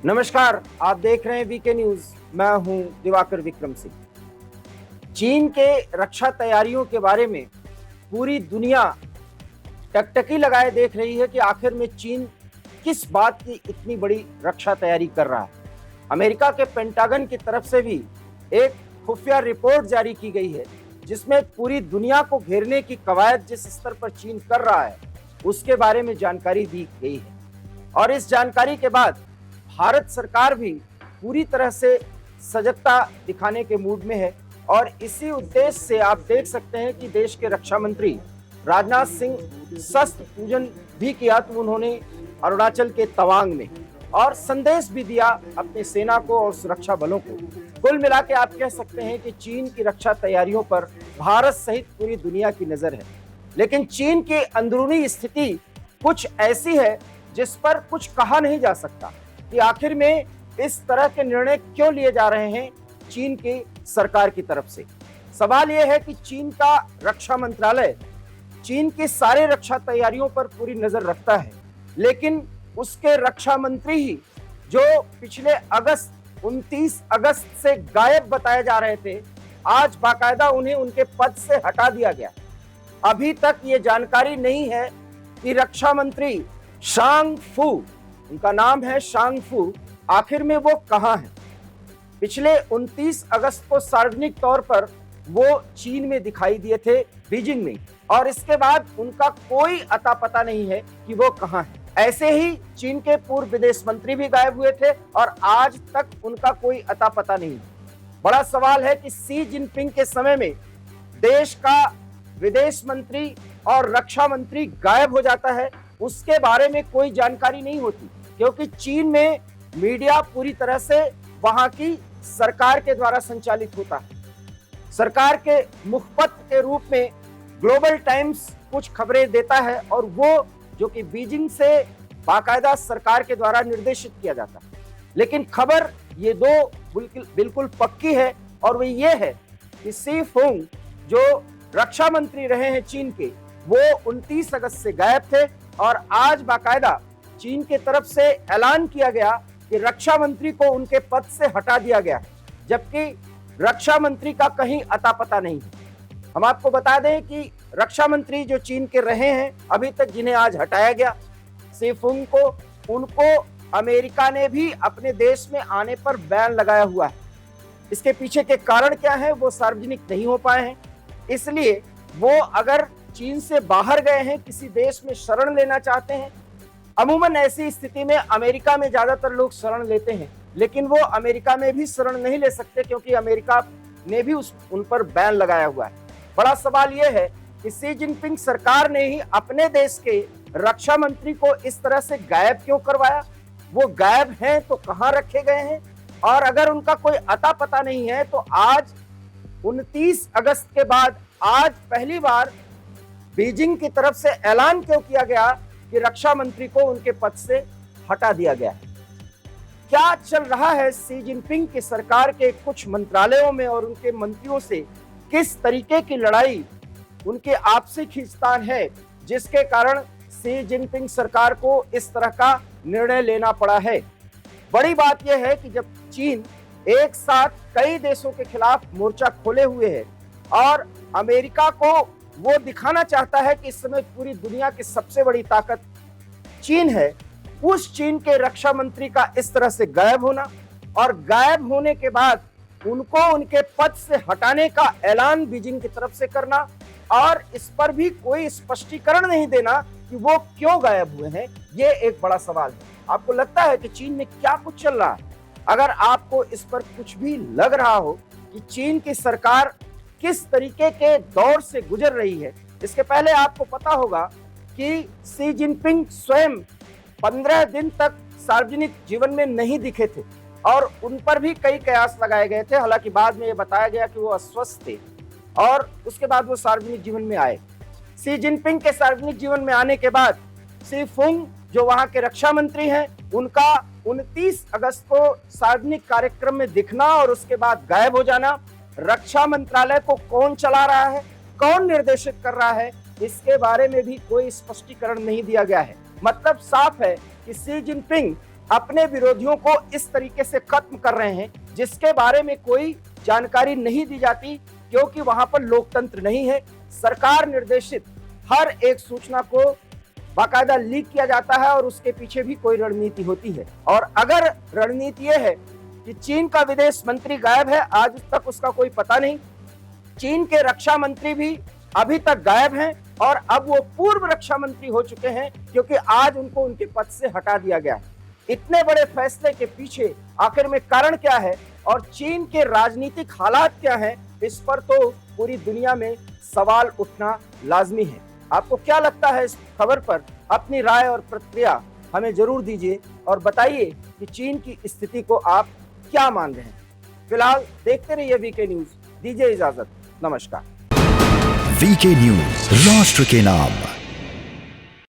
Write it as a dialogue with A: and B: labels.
A: नमस्कार, आप देख रहे हैं वीके न्यूज। मैं हूं दिवाकर विक्रम सिंह। चीन के रक्षा तैयारियों के बारे में पूरी दुनिया टकटकी लगाए देख रही है कि आखिर में चीन किस बात की इतनी बड़ी रक्षा तैयारी कर रहा है। अमेरिका के पेंटागन की तरफ से भी एक खुफिया रिपोर्ट जारी की गई है जिसमें पूरी दुनिया को घेरने की कवायद जिस स्तर पर चीन कर रहा है उसके बारे में जानकारी दी गई है। और इस जानकारी के बाद भारत सरकार भी पूरी तरह से सजगता दिखाने के मूड में है और इसी उद्देश्य से आप देख सकते हैं कि देश के रक्षा मंत्री राजनाथ सिंह शस्त्र पूजन भी किया तो उन्होंने अरुणाचल के तवांग में और संदेश भी दिया अपनी सेना को और सुरक्षा बलों को। कुल मिला के आप कह सकते हैं कि चीन की रक्षा तैयारियों पर भारत सहित पूरी दुनिया की नजर है। लेकिन चीन की अंदरूनी स्थिति कुछ ऐसी है जिस पर कुछ कहा नहीं जा सकता कि आखिर में इस तरह के निर्णय क्यों लिए जा रहे हैं चीन की सरकार की तरफ से। सवाल यह है कि चीन का रक्षा मंत्रालय चीन की सारे रक्षा तैयारियों पर पूरी नजर रखता है, लेकिन उसके रक्षा मंत्री ही जो पिछले 29 अगस्त से गायब बताए जा रहे थे, आज बाकायदा उन्हें उनके पद से हटा दिया गया। अभी तक ये जानकारी नहीं है कि रक्षा मंत्री शांग फू, उनका नाम है शांग फू, आखिर में वो कहां है। पिछले 29 अगस्त को सार्वजनिक तौर पर वो चीन में दिखाई दिए थे, बीजिंग में, और इसके बाद उनका कोई अता पता नहीं है कि वो कहां है। ऐसे ही चीन के पूर्व विदेश मंत्री भी गायब हुए थे और आज तक उनका कोई अता पता नहीं है। बड़ा सवाल है कि शी जिनपिंग के समय में देश का विदेश मंत्री और रक्षा मंत्री गायब हो जाता है, उसके बारे में कोई जानकारी नहीं होती, क्योंकि चीन में मीडिया पूरी तरह से वहां की सरकार के द्वारा संचालित होता है। सरकार के मुखपत्र के रूप में ग्लोबल टाइम्स कुछ खबरें देता है और वो जो कि बीजिंग से बाकायदा सरकार के द्वारा निर्देशित किया जाता है। लेकिन खबर ये दो बिल्कुल पक्की है और वो ये है कि शी फुंग जो रक्षा मंत्री रहे हैं चीन के, वो 29 अगस्त से गायब थे और आज बाकायदा चीन के तरफ से ऐलान किया गया कि रक्षा मंत्री को उनके पद से हटा दिया गया, जबकि रक्षा मंत्री का कहीं अता पता नहीं है। हम आपको बता दें कि रक्षा मंत्री जो चीन के रहे हैं अभी तक, जिन्हें आज हटाया गया, शी फुंग को, उनको अमेरिका ने भी अपने देश में आने पर बैन लगाया हुआ है। इसके पीछे के कारण क्या है वो सार्वजनिक नहीं हो पाए हैं, इसलिए वो अगर चीन से बाहर गए हैं, किसी देश में शरण लेना चाहते हैं, अमूमन ऐसी स्थिति में अमेरिका में ज्यादातर लोग शरण लेते हैं, लेकिन वो अमेरिका में भी शरण नहीं ले सकते क्योंकि अमेरिका ने भी उन पर बैन लगाया हुआ है। बड़ा सवाल यह है कि शी जिनपिंग सरकार ने ही अपने देश के रक्षा मंत्री को इस तरह से गायब क्यों करवाया, वो गायब हैं तो कहां रखे गए हैं, और अगर उनका कोई अता पता नहीं है तो आज 29 अगस्त के बाद आज पहली बार बीजिंग की तरफ से ऐलान क्यों किया गया कि रक्षा मंत्री को उनके पद से हटा दिया गया है। क्या चल रहा है शी जिनपिंग की सरकार के कुछ मंत्रालयों में और उनके मंत्रियों से, किस तरीके की लड़ाई, उनके आपसी खींचतान है जिसके कारण शी जिनपिंग सरकार को इस तरह का निर्णय लेना पड़ा है। बड़ी बात यह है कि जब चीन एक साथ कई देशों के खिलाफ मोर्चा खोले हुए है और अमेरिका को वो दिखाना चाहता है कि इस समय पूरी दुनिया की सबसे बड़ी ताकत चीन है, उस चीन के रक्षा मंत्री का इस तरह से गायब होना और गायब होने के बाद उनको उनके पद से हटाने का ऐलान बीजिंग की तरफ से करना और इस पर भी कोई स्पष्टीकरण नहीं देना कि वो क्यों गायब हुए हैं, ये एक बड़ा सवाल है। आपको लगता है कि चीन में क्या कुछ चल रहा है? अगर आपको इस पर कुछ भी लग रहा हो कि चीन की सरकार किस तरीके के दौर से गुजर रही है, इसके पहले आपको पता होगा कि शी जिनपिंग स्वयं 15 दिन तक सार्वजनिक जीवन में नहीं दिखे थे और उन पर भी कई कयास लगाए गए थे। हालांकि बाद में ये बताया गया कि वो अस्वस्थ थे और उसके बाद वो सार्वजनिक जीवन में आए। शी जिनपिंग के सार्वजनिक जीवन में आने के बाद शी फुंग जो वहां के रक्षा मंत्री हैं, उनका 29 अगस्त को सार्वजनिक कार्यक्रम में दिखना और उसके बाद गायब हो जाना, रक्षा मंत्रालय को कौन चला रहा है, कौन निर्देशित कर रहा है, इसके बारे में भी कोई स्पष्टीकरण नहीं दिया गया है। मतलब साफ है कि शी जिनपिंग अपने विरोधियों को इस तरीके से खत्म कर रहे हैं जिसके बारे में कोई जानकारी नहीं दी जाती, क्योंकि वहां पर लोकतंत्र नहीं है। सरकार निर्देशित हर एक सूचना को बाकायदा लीक किया जाता है और उसके पीछे भी कोई रणनीति होती है। और अगर रणनीति यह है कि चीन का विदेश मंत्री गायब है, आज तक उसका कोई पता नहीं, चीन के रक्षा मंत्री भी अभी तक गायब हैं और अब वो पूर्व रक्षा मंत्री हो चुके हैं क्योंकि आज उनको उनके पद से हटा दिया गया। इतने बड़े फैसले के पीछे आखिर में कारण क्या है और चीन के राजनीतिक हालात क्या हैं, इस पर तो पूरी दुनिया में सवाल उठना लाजमी है। आपको क्या लगता है इस खबर पर? अपनी राय और प्रतिक्रिया हमें जरूर दीजिए और बताइए कि चीन की स्थिति को आप क्या मान रहे हैं। फिलहाल देखते रहिए वीके न्यूज। दीजिए इजाजत, नमस्कार।
B: वीके न्यूज, राष्ट्र के नाम।